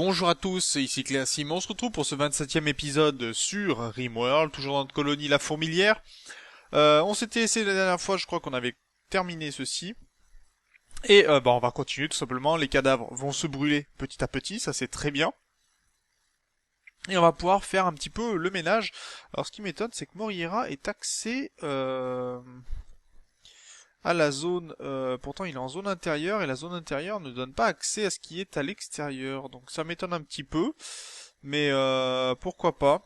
Bonjour à tous, ici Claire Simon, on se retrouve pour ce 27e épisode sur RimWorld, toujours dans notre colonie La Fourmilière. On s'était essayé la dernière fois, je crois qu'on avait terminé ceci. Et on va continuer tout simplement, les cadavres vont se brûler petit à petit, ça c'est très bien. Et on va pouvoir faire un petit peu le ménage. Alors ce qui m'étonne, c'est que Moriera est axé à la zone... pourtant il est en zone intérieure, et la zone intérieure ne donne pas accès à ce qui est à l'extérieur. Donc ça m'étonne un petit peu. Mais pourquoi pas.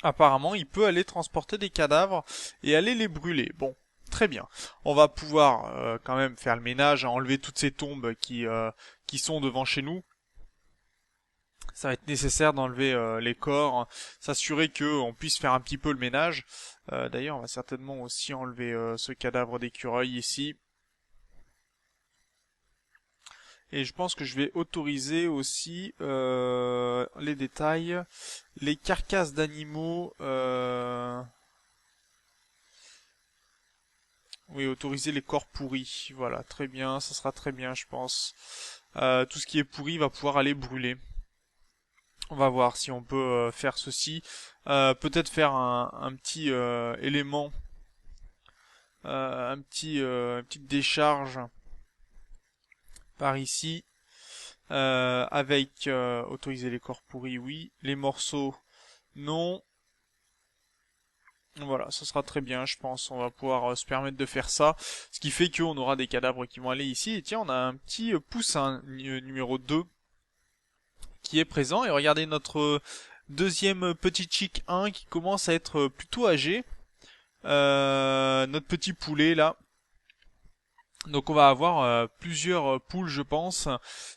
Apparemment, il peut aller transporter des cadavres et aller les brûler. Bon, très bien. On va pouvoir quand même faire le ménage, enlever toutes ces tombes qui sont devant chez nous. Ça va être nécessaire d'enlever les corps, hein, s'assurer que on puisse faire un petit peu le ménage. D'ailleurs, on va certainement aussi enlever ce cadavre d'écureuil ici. Et je pense que je vais autoriser aussi les détails, les carcasses d'animaux. Oui, autoriser les corps pourris. Voilà, très bien, ça sera très bien, je pense. Tout ce qui est pourri va pouvoir aller brûler. On va voir si on peut faire ceci. Peut-être faire un petit élément, une petite décharge par ici. Avec autoriser les corps pourris, oui. Les morceaux, non. Voilà, ça sera très bien, je pense. On va pouvoir se permettre de faire ça. Ce qui fait qu'on aura des cadavres qui vont aller ici. Et tiens, on a un petit poussin numéro 2 qui est présent. Et regardez notre deuxième petit chick 1 qui commence à être plutôt âgé. Notre petit poulet là. Donc on va avoir plusieurs poules, je pense,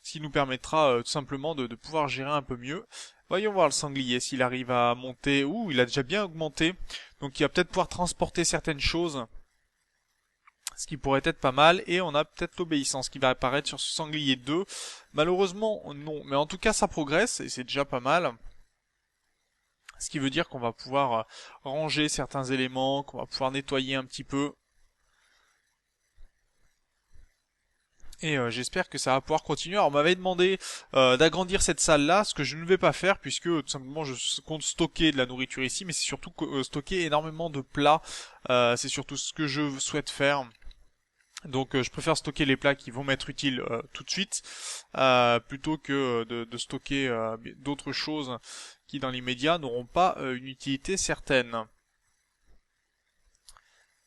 ce qui nous permettra tout simplement de pouvoir gérer un peu mieux. Voyons voir le sanglier s'il arrive à monter. Ouh, il a déjà bien augmenté. Donc il va peut-être pouvoir transporter certaines choses, ce qui pourrait être pas mal. Et on a peut-être l'obéissance qui va apparaître sur ce sanglier 2. Malheureusement, non. Mais en tout cas, ça progresse et c'est déjà pas mal. Ce qui veut dire qu'on va pouvoir ranger certains éléments, qu'on va pouvoir nettoyer un petit peu. Et j'espère que ça va pouvoir continuer. Alors on m'avait demandé d'agrandir cette salle-là, ce que je ne vais pas faire puisque tout simplement je compte stocker de la nourriture ici, mais c'est surtout stocker énormément de plats. C'est surtout ce que je souhaite faire. Donc je préfère stocker les plats qui vont m'être utiles tout de suite, plutôt que de stocker d'autres choses qui dans l'immédiat n'auront pas une utilité certaine.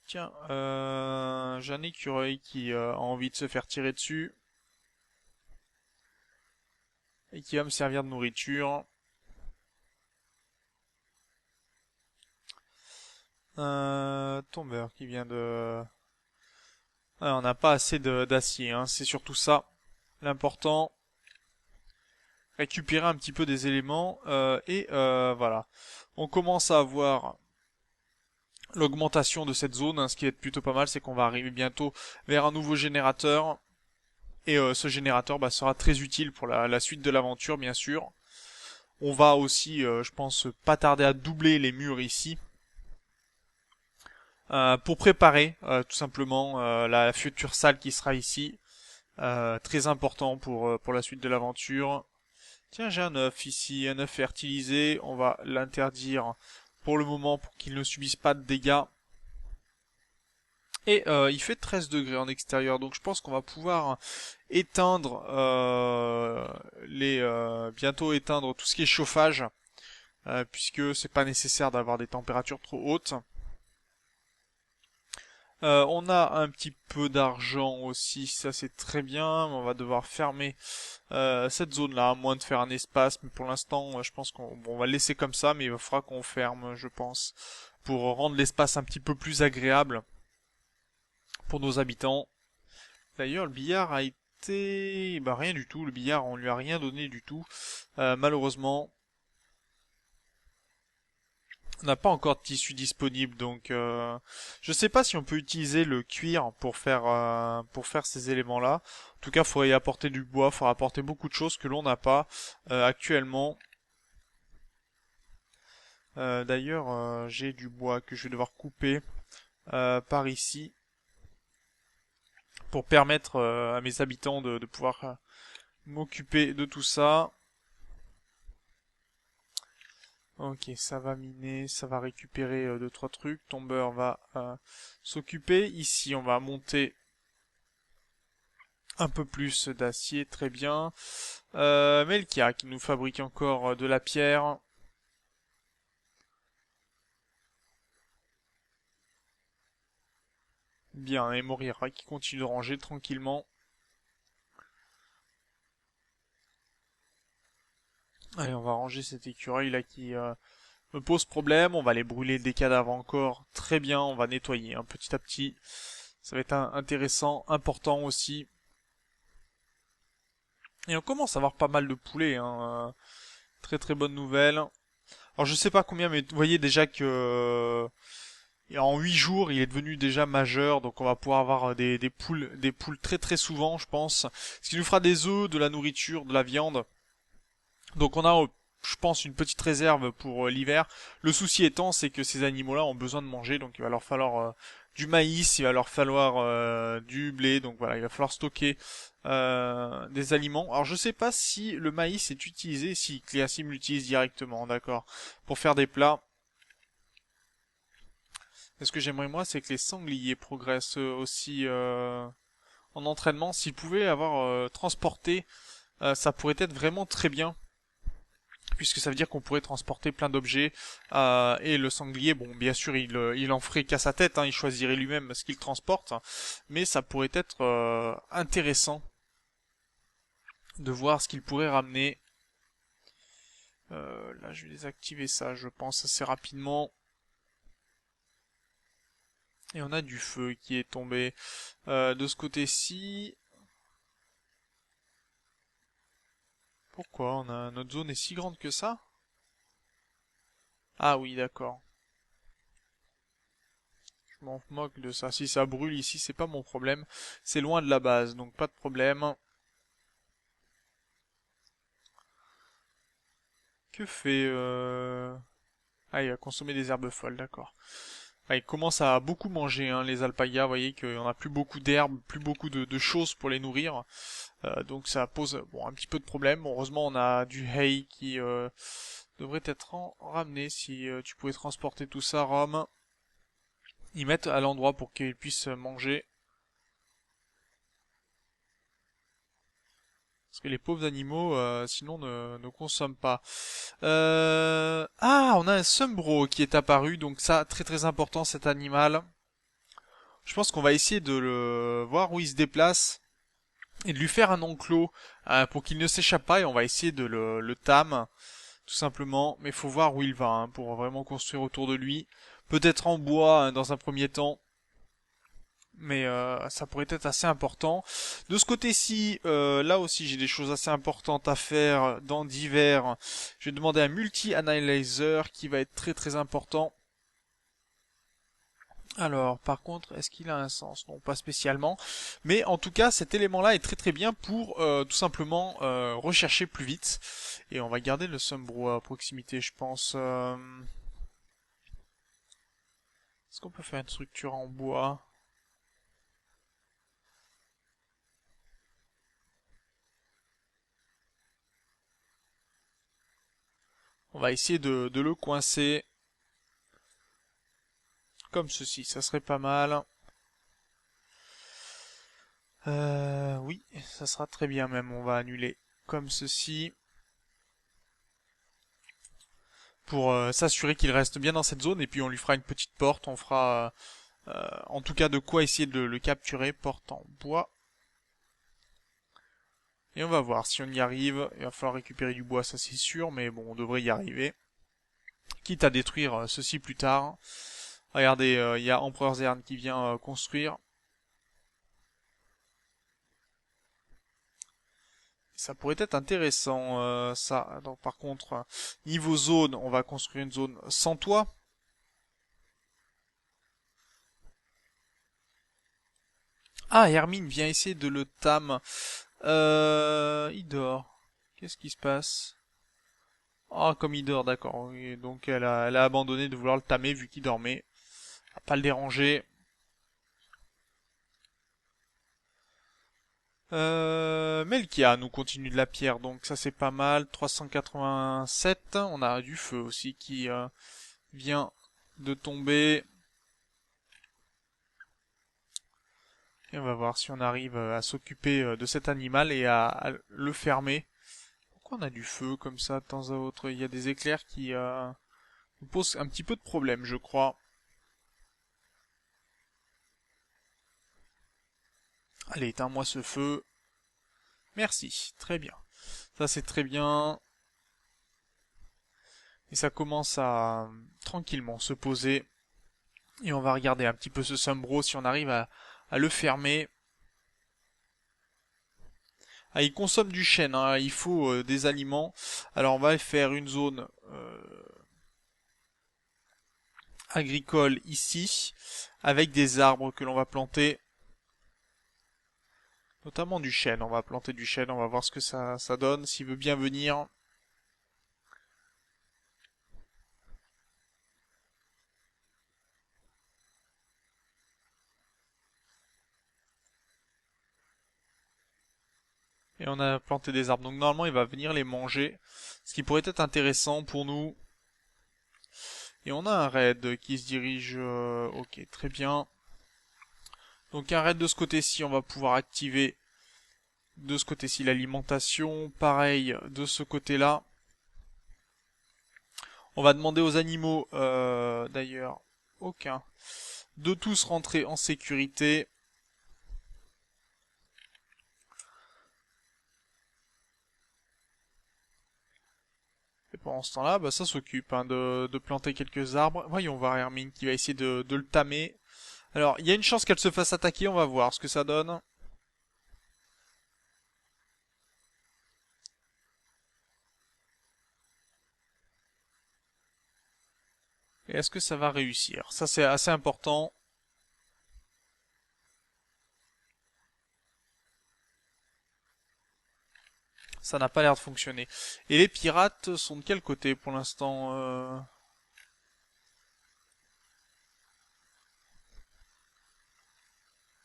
Tiens, j'ai un écureuil qui a envie de se faire tirer dessus et qui va me servir de nourriture. Tombeur qui vient de... Ah, on n'a pas assez d'acier, hein. C'est surtout ça l'important. Récupérer un petit peu des éléments et voilà. On commence à avoir l'augmentation de cette zone, hein. Ce qui est plutôt pas mal, c'est qu'on va arriver bientôt vers un nouveau générateur. Et ce générateur sera très utile pour la suite de l'aventure, bien sûr. On va aussi, je pense, pas tarder à doubler les murs ici. Pour préparer tout simplement la future salle qui sera ici. Très important pour la suite de l'aventure. Tiens, j'ai un œuf ici, un œuf fertilisé. On va l'interdire pour le moment pour qu'il ne subisse pas de dégâts. Et il fait 13 degrés en extérieur, donc je pense qu'on va pouvoir éteindre bientôt éteindre tout ce qui est chauffage, puisque c'est pas nécessaire d'avoir des températures trop hautes. On a un petit peu d'argent aussi, ça c'est très bien, mais on va devoir fermer cette zone-là, à moins de faire un espace, mais pour l'instant je pense qu'on va le laisser comme ça, mais il faudra qu'on ferme, je pense, pour rendre l'espace un petit peu plus agréable pour nos habitants. D'ailleurs, le billard a été... rien du tout, le billard on lui a rien donné du tout, malheureusement. On n'a pas encore de tissu disponible, donc je sais pas si on peut utiliser le cuir pour faire ces éléments-là. En tout cas, il faudrait y apporter du bois, il faudrait apporter beaucoup de choses que l'on n'a pas actuellement. D'ailleurs, j'ai du bois que je vais devoir couper par ici pour permettre à mes habitants de pouvoir m'occuper de tout ça. Ok, ça va miner, ça va récupérer 2-3 trucs. Tombeur va s'occuper. Ici, on va monter un peu plus d'acier, très bien. Melkia qui nous fabrique encore de la pierre. Bien, et Morira qui continue de ranger tranquillement. Allez, on va ranger cet écureuil là qui me pose problème. On va aller brûler des cadavres encore. Très bien, on va nettoyer petit à petit. Ça va être intéressant, important aussi. Et on commence à avoir pas mal de poulets. Très très bonne nouvelle. Alors je sais pas combien, mais vous voyez déjà que en 8 jours, il est devenu déjà majeur, donc on va pouvoir avoir des poules très très souvent, je pense. Ce qui nous fera des œufs, de la nourriture, de la viande. Donc on a, je pense, une petite réserve pour l'hiver. Le souci étant, c'est que ces animaux-là ont besoin de manger, donc il va leur falloir du maïs, il va leur falloir du blé, donc voilà, il va falloir stocker des aliments. Alors je sais pas si le maïs est utilisé, si Cléasim l'utilise directement, d'accord, pour faire des plats. Et ce que j'aimerais moi, c'est que les sangliers progressent aussi en entraînement. S'ils pouvaient avoir transporté, ça pourrait être vraiment très bien puisque ça veut dire qu'on pourrait transporter plein d'objets, et le sanglier, bon, bien sûr, il en ferait qu'à sa tête, il choisirait lui-même ce qu'il transporte, mais ça pourrait être intéressant de voir ce qu'il pourrait ramener. Là, je vais désactiver ça, je pense, assez rapidement. Et on a du feu qui est tombé de ce côté-ci. Pourquoi notre zone est si grande que ça? Ah oui, d'accord. Je m'en moque de ça. Si ça brûle ici, c'est pas mon problème. C'est loin de la base, donc pas de problème. Que fait Ah, il va consommer des herbes folles, d'accord. Ah, il commence à beaucoup manger, les alpagas. Vous voyez qu'il n'y en a plus beaucoup d'herbes, plus beaucoup de choses pour les nourrir. Donc ça pose bon un petit peu de problème. Heureusement, on a du hay qui devrait être ramené. Si tu pouvais transporter tout ça, Rome. Ils mettent à l'endroit pour qu'ils puissent manger. Parce que les pauvres animaux, sinon, ne consomment pas. Ah, on a un Sumbro qui est apparu, donc ça, très très important cet animal. Je pense qu'on va essayer de le voir où il se déplace et de lui faire un enclos pour qu'il ne s'échappe pas et on va essayer de le tam, tout simplement. Mais faut voir où il va pour vraiment construire autour de lui. Peut-être en bois dans un premier temps. Mais ça pourrait être assez important. De ce côté-ci, là aussi j'ai des choses assez importantes à faire dans divers. Je vais demander un multi-analyzer qui va être très très important. Alors, par contre, est-ce qu'il a un sens? Non, pas spécialement. Mais en tout cas, cet élément-là est très très bien pour tout simplement rechercher plus vite. Et on va garder le Sumbro à proximité, je pense. Est-ce qu'on peut faire une structure en bois? On va essayer de le coincer comme ceci, ça serait pas mal. Oui, ça sera très bien même. On va annuler comme ceci pour s'assurer qu'il reste bien dans cette zone et puis on lui fera une petite porte. On fera en tout cas de quoi essayer de le capturer. Porte en bois. Et on va voir si on y arrive. Il va falloir récupérer du bois, ça c'est sûr, mais bon, on devrait y arriver. Quitte à détruire ceci plus tard. Regardez, il y a Empereur Zern qui vient construire. Ça pourrait être intéressant, ça. Donc, par contre, niveau zone, on va construire une zone sans toit. Ah, Hermine vient essayer de le tam. Il dort. Qu'est-ce qui se passe? Ah, comme il dort, d'accord. Oui, donc elle a abandonné de vouloir le tamer vu qu'il dormait. À pas le déranger. Melkia nous continue de la pierre, donc ça c'est pas mal. 387, on a du feu aussi qui vient de tomber. Et on va voir si on arrive à s'occuper de cet animal et à le fermer. Pourquoi on a du feu comme ça de temps à autre? Il y a des éclairs qui nous posent un petit peu de problème, je crois. Allez, éteins-moi ce feu. Merci, très bien. Ça c'est très bien. Et ça commence à tranquillement se poser. Et on va regarder un petit peu ce Sombreau si on arrive à le fermer. Ah, il consomme du chêne, hein, il faut des aliments. Alors on va faire une zone agricole ici, avec des arbres que l'on va planter. Notamment du chêne, on va planter du chêne, on va voir ce que ça donne, s'il veut bien venir. Et on a planté des arbres, donc normalement il va venir les manger, ce qui pourrait être intéressant pour nous. Et on a un raid qui se dirige... ok, très bien. Donc un raid de ce côté-ci, on va pouvoir activer de ce côté-ci l'alimentation. Pareil de ce côté-là. On va demander aux animaux, d'ailleurs, aucun, de tous rentrer en sécurité. Et pendant ce temps-là, bah, ça s'occupe hein, de planter quelques arbres. Voyons voir Hermine qui va essayer de le tamer. Alors, il y a une chance qu'elle se fasse attaquer, on va voir ce que ça donne. Et est-ce que ça va réussir? Ça, c'est assez important. Ça n'a pas l'air de fonctionner. Et les pirates sont de quel côté pour l'instant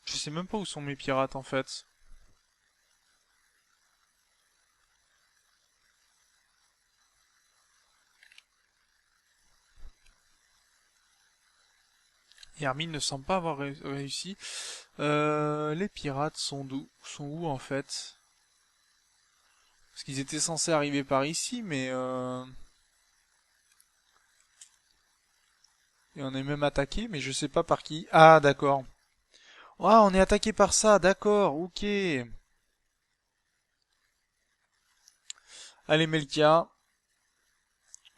Je sais même pas où sont mes pirates en fait. Hermine ne semble pas avoir réussi. Les pirates sont d'où? Sont où en fait? Parce qu'ils étaient censés arriver par ici, mais et on est même attaqué, mais je sais pas par qui. Ah d'accord. Ah, on est attaqué par ça, d'accord, ok. Allez Melkia.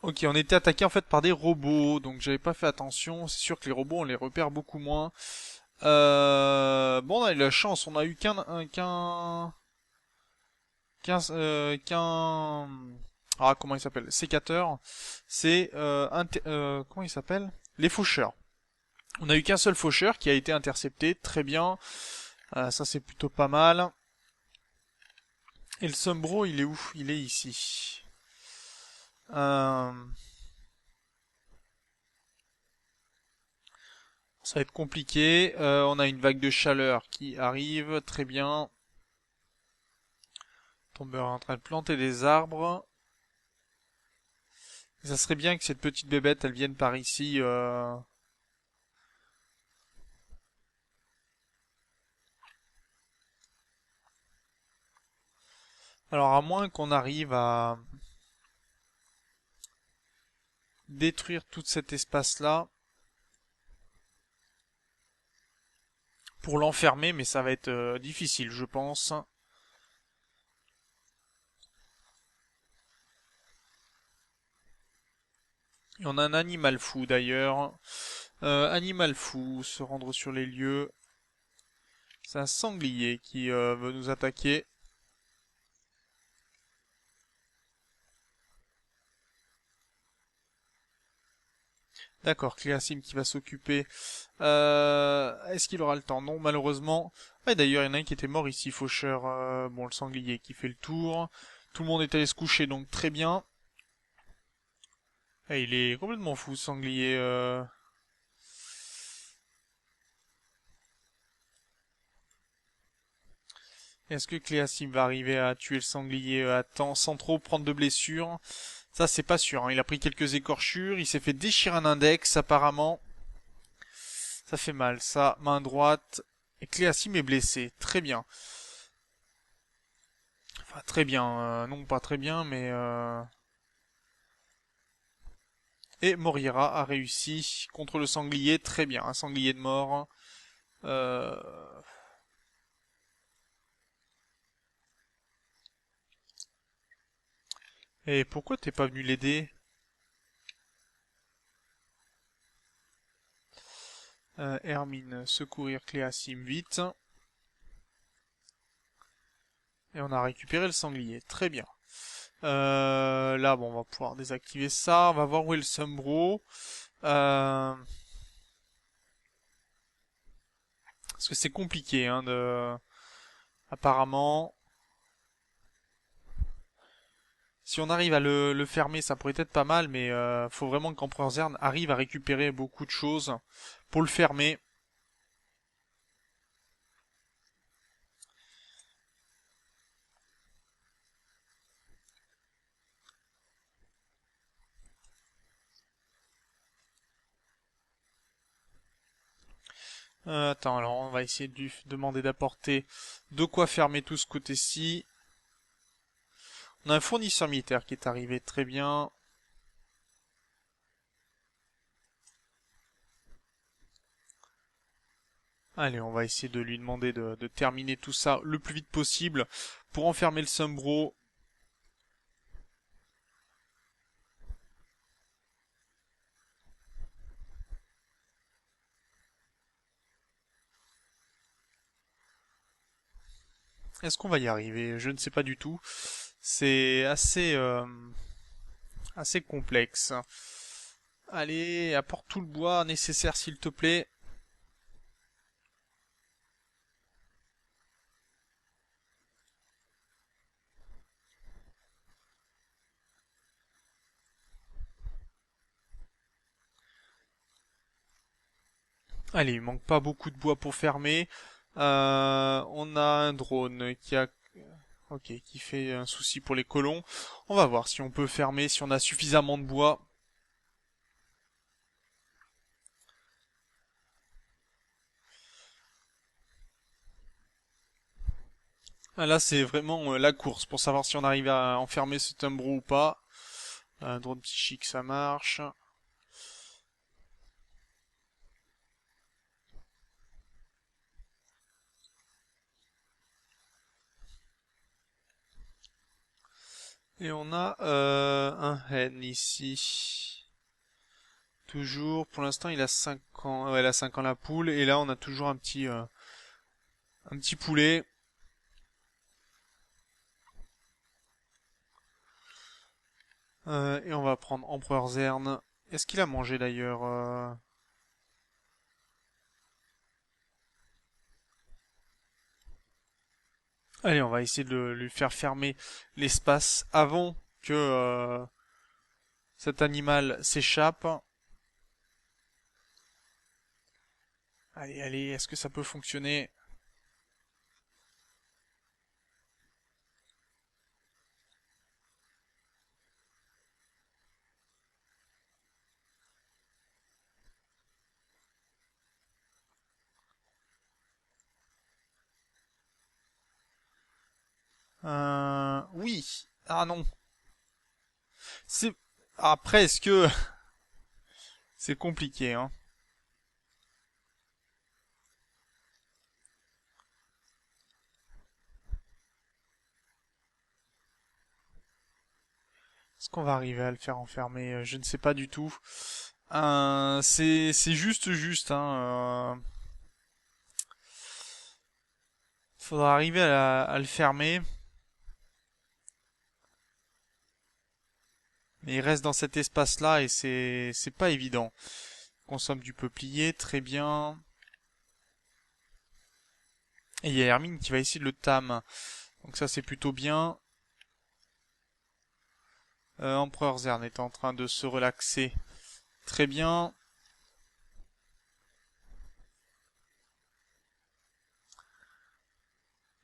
Ok, on était attaqué en fait par des robots, donc j'avais pas fait attention. C'est sûr que les robots on les repère beaucoup moins. Bon, on a eu la chance, on a eu qu'un ah comment il s'appelle sécateur. C'est comment il s'appelle, les faucheurs. On a eu qu'un seul faucheur qui a été intercepté, très bien. Ça c'est plutôt pas mal. Et le Sombreau il est où? Il est ici. Euh, Ça va être compliqué. On a une vague de chaleur qui arrive, très bien. Tombeur est en train de planter des arbres. Ça serait bien que cette petite bébête, elle vienne par ici. Alors à moins qu'on arrive à détruire tout cet espace-là pour l'enfermer, mais ça va être difficile, je pense. Et on a un animal fou d'ailleurs. Animal fou, se rendre sur les lieux. C'est un sanglier qui veut nous attaquer. D'accord, Cléasim qui va s'occuper. Est-ce qu'il aura le temps? Non, malheureusement. Ah, d'ailleurs, il y en a un qui était mort ici, faucheur. Bon, le sanglier qui fait le tour. Tout le monde est allé se coucher, donc très bien. Ah, il est complètement fou, ce sanglier. Est-ce que Cléasim va arriver à tuer le sanglier à temps sans trop prendre de blessures? Ça, c'est pas sûr, hein. Il a pris quelques écorchures, il s'est fait déchirer un index apparemment. Ça fait mal, ça, main droite. Et Cléasim est blessé, très bien. Enfin, très bien, non pas très bien, mais... Et Morira a réussi contre le sanglier, très bien, un sanglier de mort. Euh... Et pourquoi t'es pas venu l'aider? Hermine, secourir Cléasim vite. Et on a récupéré le sanglier, très bien. Là, bon, on va pouvoir désactiver ça. On va voir où est le Sumbro. Parce que c'est compliqué, hein, de... Apparemment... Si on arrive à le fermer, ça pourrait être pas mal, mais faut vraiment qu'Empereur Zern arrive à récupérer beaucoup de choses pour le fermer. Attends, alors on va essayer de lui demander d'apporter de quoi fermer tout ce côté-ci. On a un fournisseur militaire qui est arrivé, très bien. Allez, on va essayer de lui demander de terminer tout ça le plus vite possible pour enfermer le Sumbro. Est-ce qu'on va y arriver? Je ne sais pas du tout. C'est assez complexe. Allez, apporte tout le bois nécessaire s'il te plaît. Allez, il manque pas beaucoup de bois pour fermer. On a un drone ok, qui fait un souci pour les colons. On va voir si on peut fermer, si on a suffisamment de bois. Ah, là, c'est vraiment la course pour savoir si on arrive à enfermer ce Tumbro ou pas. Drone psychique, ça marche. Et on a un hen ici. Toujours, pour l'instant, il a 5 ans. Ouais, il a 5 ans la poule. Et là, on a toujours un petit poulet. Et on va prendre Empereur Zern. Est-ce qu'il a mangé d'ailleurs Allez, on va essayer de lui faire fermer l'espace avant que cet animal s'échappe. Allez, allez, est-ce que ça peut fonctionner? Oui. Ah non. C'est... Après, est-ce que... C'est compliqué, hein. Est-ce qu'on va arriver à le faire enfermer? Je ne sais pas du tout. C'est juste, hein. Faudra arriver à le fermer. Mais il reste dans cet espace-là et c'est pas évident. Consomme du peuplier, très bien. Et il y a Hermine qui va essayer de le tam. Donc ça c'est plutôt bien. Empereur Zern est en train de se relaxer. Très bien.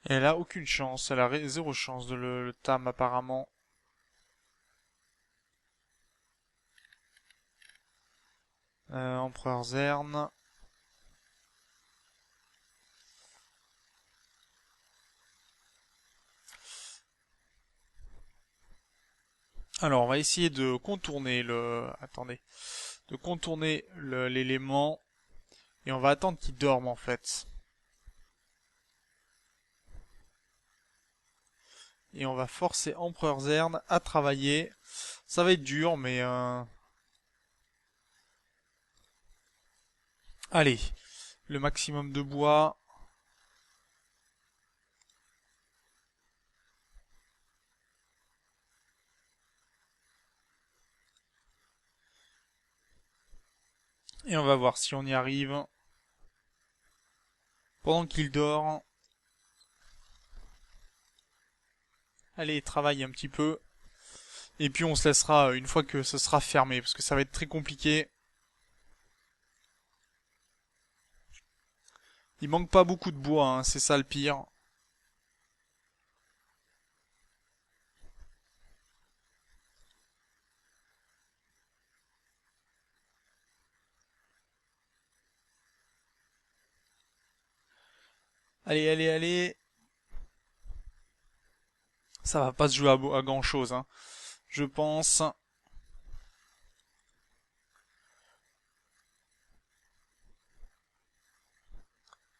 Et elle a aucune chance, elle a zéro chance de le tam apparemment. Empereur Zern. Alors on va essayer de contourner le... Attendez. De contourner l'élément. Et on va attendre qu'il dorme en fait. Et on va forcer Empereur Zern à travailler. Ça va être dur, mais... Allez, le maximum de bois. Et on va voir si on y arrive. Pendant qu'il dort. Allez, travaille un petit peu. Et puis on se laissera une fois que ce sera fermé, parce que ça va être très compliqué. Il manque pas beaucoup de bois, hein, c'est ça le pire. Allez, allez, allez. Ça va pas se jouer à grand chose, hein. Je pense.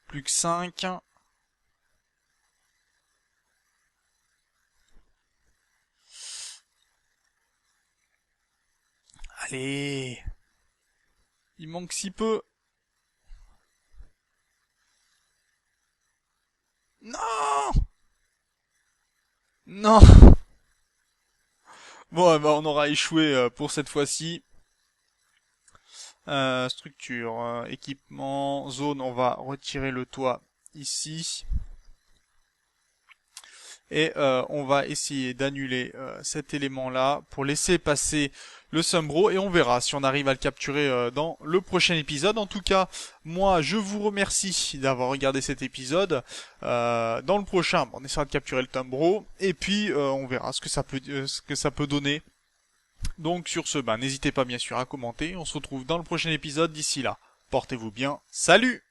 Plus que 5. Allez. Il manque si peu. Non. Non. Bon, bah, on aura échoué pour cette fois-ci. Structure, équipement, zone, on va retirer le toit ici. Et on va essayer d'annuler cet élément-là pour laisser passer le Sombreau et on verra si on arrive à le capturer dans le prochain épisode. En tout cas, moi je vous remercie d'avoir regardé cet épisode. Dans le prochain, on essaiera de capturer le Sombreau et puis on verra ce que ça peut donner. Donc sur ce, n'hésitez pas bien sûr à commenter. On se retrouve dans le prochain épisode. D'ici là, portez-vous bien. Salut!